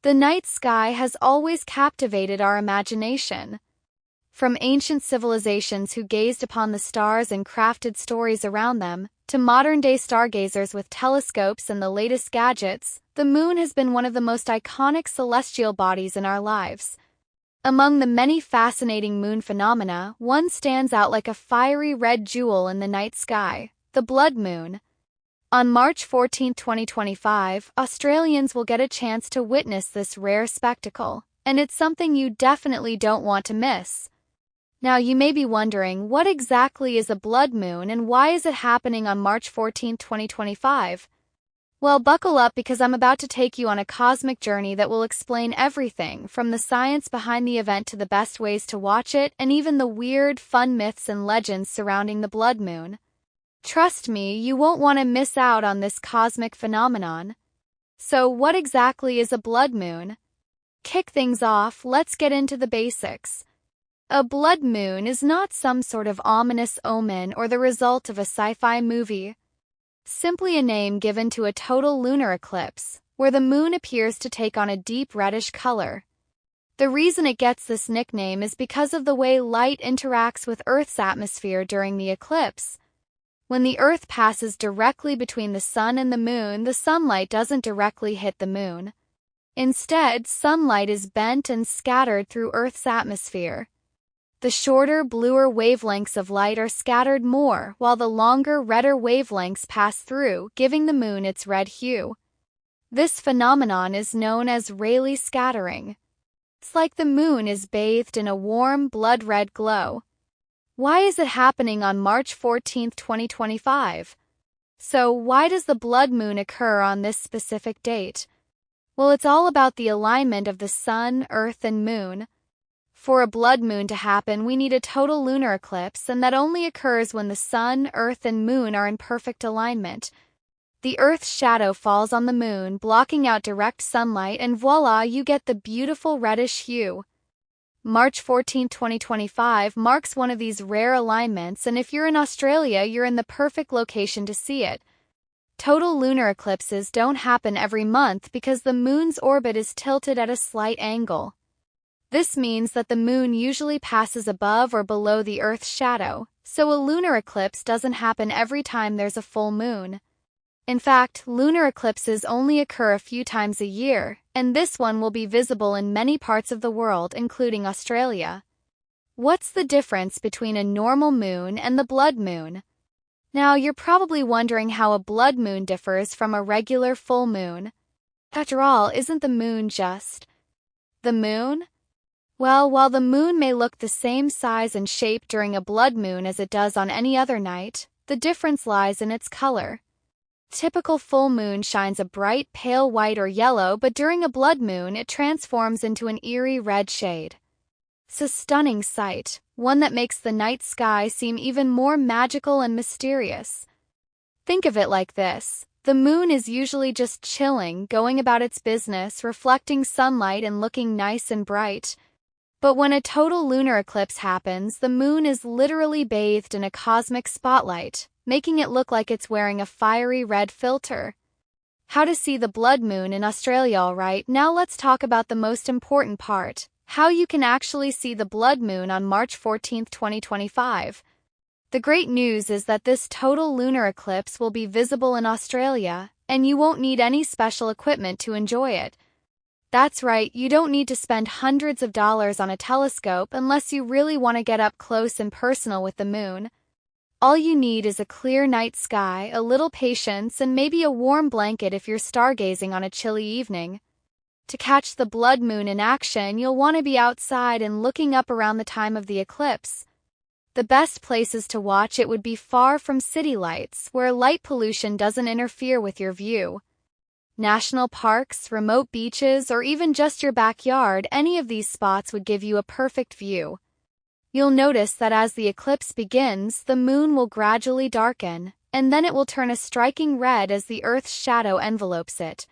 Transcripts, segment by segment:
The night sky has always captivated our imagination. From ancient civilizations who gazed upon the stars and crafted stories around them, to modern-day stargazers with telescopes and the latest gadgets, the moon has been one of the most iconic celestial bodies in our lives. Among the many fascinating moon phenomena, one stands out like a fiery red jewel in the night sky, the blood moon. On March 14, 2025, Australians will get a chance to witness this rare spectacle, and it's something you definitely don't want to miss. Now you may be wondering, what exactly is a blood moon and why is it happening on March 14, 2025? Well, buckle up because I'm about to take you on a cosmic journey that will explain everything from the science behind the event to the best ways to watch it and even the weird, fun myths and legends surrounding the blood moon. Trust me, you won't want to miss out on this cosmic phenomenon. So what exactly is a blood moon? Kick things off, let's get into the basics. A blood moon is not some sort of ominous omen or the result of a sci-fi movie. Simply a name given to a total lunar eclipse, where the moon appears to take on a deep reddish color. The reason it gets this nickname is because of the way light interacts with Earth's atmosphere during the eclipse. When the Earth passes directly between the sun and the moon, the sunlight doesn't directly hit the moon. Instead, sunlight is bent and scattered through Earth's atmosphere. The shorter, bluer wavelengths of light are scattered more, while the longer, redder wavelengths pass through, giving the moon its red hue. This phenomenon is known as Rayleigh scattering. It's like the moon is bathed in a warm, blood-red glow. Why is it happening on March 14, 2025? So, why does the blood moon occur on this specific date? Well, it's all about the alignment of the sun, earth, and moon. For a blood moon to happen, we need a total lunar eclipse, and that only occurs when the sun, earth, and moon are in perfect alignment. The Earth's shadow falls on the moon, blocking out direct sunlight, and voila, you get the beautiful reddish hue. March 14, 2025 marks one of these rare alignments, and if you're in Australia, you're in the perfect location to see it. Total lunar eclipses don't happen every month because the moon's orbit is tilted at a slight angle. This means that the moon usually passes above or below the Earth's shadow, so a lunar eclipse doesn't happen every time there's a full moon. In fact, lunar eclipses only occur a few times a year, and this one will be visible in many parts of the world, including Australia. What's the difference between a normal moon and the blood moon? Now, you're probably wondering how a blood moon differs from a regular full moon. After all, isn't the moon just the moon? Well, while the moon may look the same size and shape during a blood moon as it does on any other night, the difference lies in its color. Typical full moon shines a bright pale white or yellow, but during a blood moon it transforms into an eerie red shade. It's a stunning sight, one that makes the night sky seem even more magical and mysterious. Think of it like this. The moon is usually just chilling, going about its business, reflecting sunlight and looking nice and bright. But when a total lunar eclipse happens, the moon is literally bathed in a cosmic spotlight, making it look like it's wearing a fiery red filter. How to see the blood moon in Australia? Alright, now let's talk about the most important part, how you can actually see the blood moon on March 14, 2025. The great news is that this total lunar eclipse will be visible in Australia, and you won't need any special equipment to enjoy it. That's right, you don't need to spend hundreds of dollars on a telescope unless you really want to get up close and personal with the moon. All you need is a clear night sky, a little patience, and maybe a warm blanket if you're stargazing on a chilly evening. To catch the blood moon in action, you'll want to be outside and looking up around the time of the eclipse. The best places to watch it would be far from city lights, where light pollution doesn't interfere with your view. National parks, remote beaches, or even just your backyard, any of these spots would give you a perfect view. You'll notice that as the eclipse begins, the moon will gradually darken, and then it will turn a striking red as the Earth's shadow envelopes it.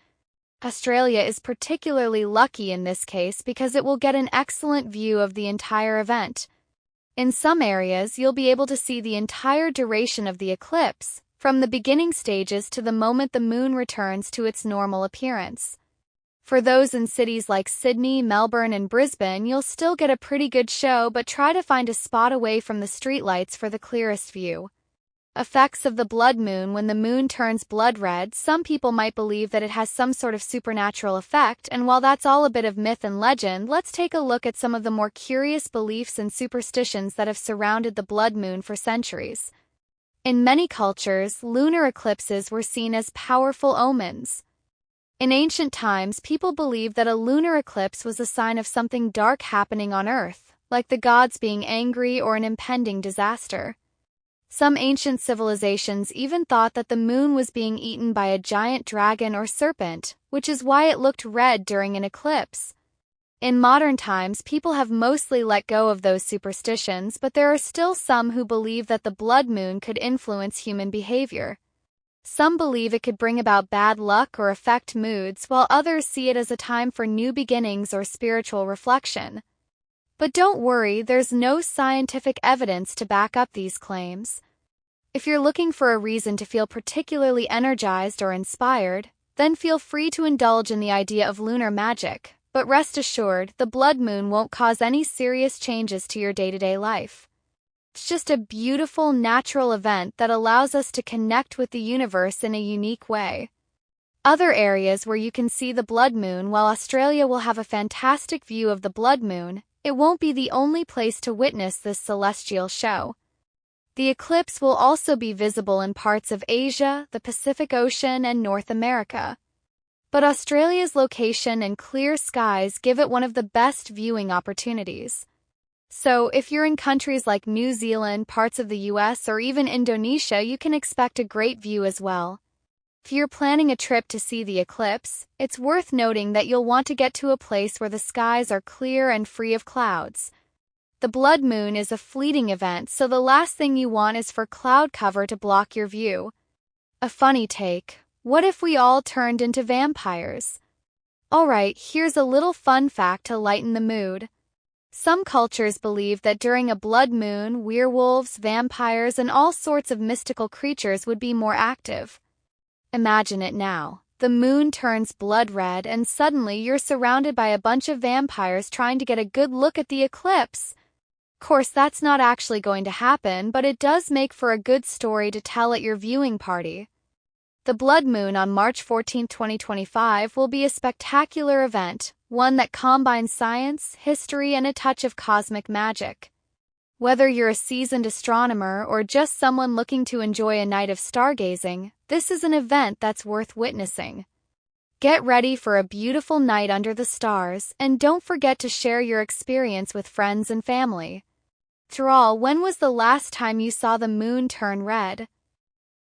Australia is particularly lucky in this case because it will get an excellent view of the entire event. In some areas, you'll be able to see the entire duration of the eclipse, from the beginning stages to the moment the moon returns to its normal appearance. For those in cities like Sydney, Melbourne, and Brisbane, you'll still get a pretty good show, but try to find a spot away from the streetlights for the clearest view. Effects of the blood moon. When the moon turns blood red, some people might believe that it has some sort of supernatural effect, and while that's all a bit of myth and legend, let's take a look at some of the more curious beliefs and superstitions that have surrounded the blood moon for centuries. In many cultures, lunar eclipses were seen as powerful omens. In ancient times, people believed that a lunar eclipse was a sign of something dark happening on Earth, like the gods being angry or an impending disaster. Some ancient civilizations even thought that the moon was being eaten by a giant dragon or serpent, which is why it looked red during an eclipse. In modern times, people have mostly let go of those superstitions, but there are still some who believe that the blood moon could influence human behavior. Some believe it could bring about bad luck or affect moods, while others see it as a time for new beginnings or spiritual reflection. But don't worry, there's no scientific evidence to back up these claims. If you're looking for a reason to feel particularly energized or inspired, then feel free to indulge in the idea of lunar magic, but rest assured, the blood moon won't cause any serious changes to your day-to-day life. It's just a beautiful, natural event that allows us to connect with the universe in a unique way. Other areas where you can see the blood moon. While Australia will have a fantastic view of the blood moon, it won't be the only place to witness this celestial show. The eclipse will also be visible in parts of Asia, the Pacific Ocean, and North America. But Australia's location and clear skies give it one of the best viewing opportunities. So, if you're in countries like New Zealand, parts of the US, or even Indonesia, you can expect a great view as well. If you're planning a trip to see the eclipse, it's worth noting that you'll want to get to a place where the skies are clear and free of clouds. The blood moon is a fleeting event, so the last thing you want is for cloud cover to block your view. A funny take: what if we all turned into vampires? Alright, here's a little fun fact to lighten the mood. Some cultures believe that during a blood moon, werewolves, vampires, and all sorts of mystical creatures would be more active. Imagine it now. The moon turns blood red and suddenly you're surrounded by a bunch of vampires trying to get a good look at the eclipse. Of course, that's not actually going to happen, but it does make for a good story to tell at your viewing party. The blood moon on March 14, 2025 will be a spectacular event, one that combines science, history, and a touch of cosmic magic. Whether you're a seasoned astronomer or just someone looking to enjoy a night of stargazing, this is an event that's worth witnessing. Get ready for a beautiful night under the stars, and don't forget to share your experience with friends and family. After all, when was the last time you saw the moon turn red?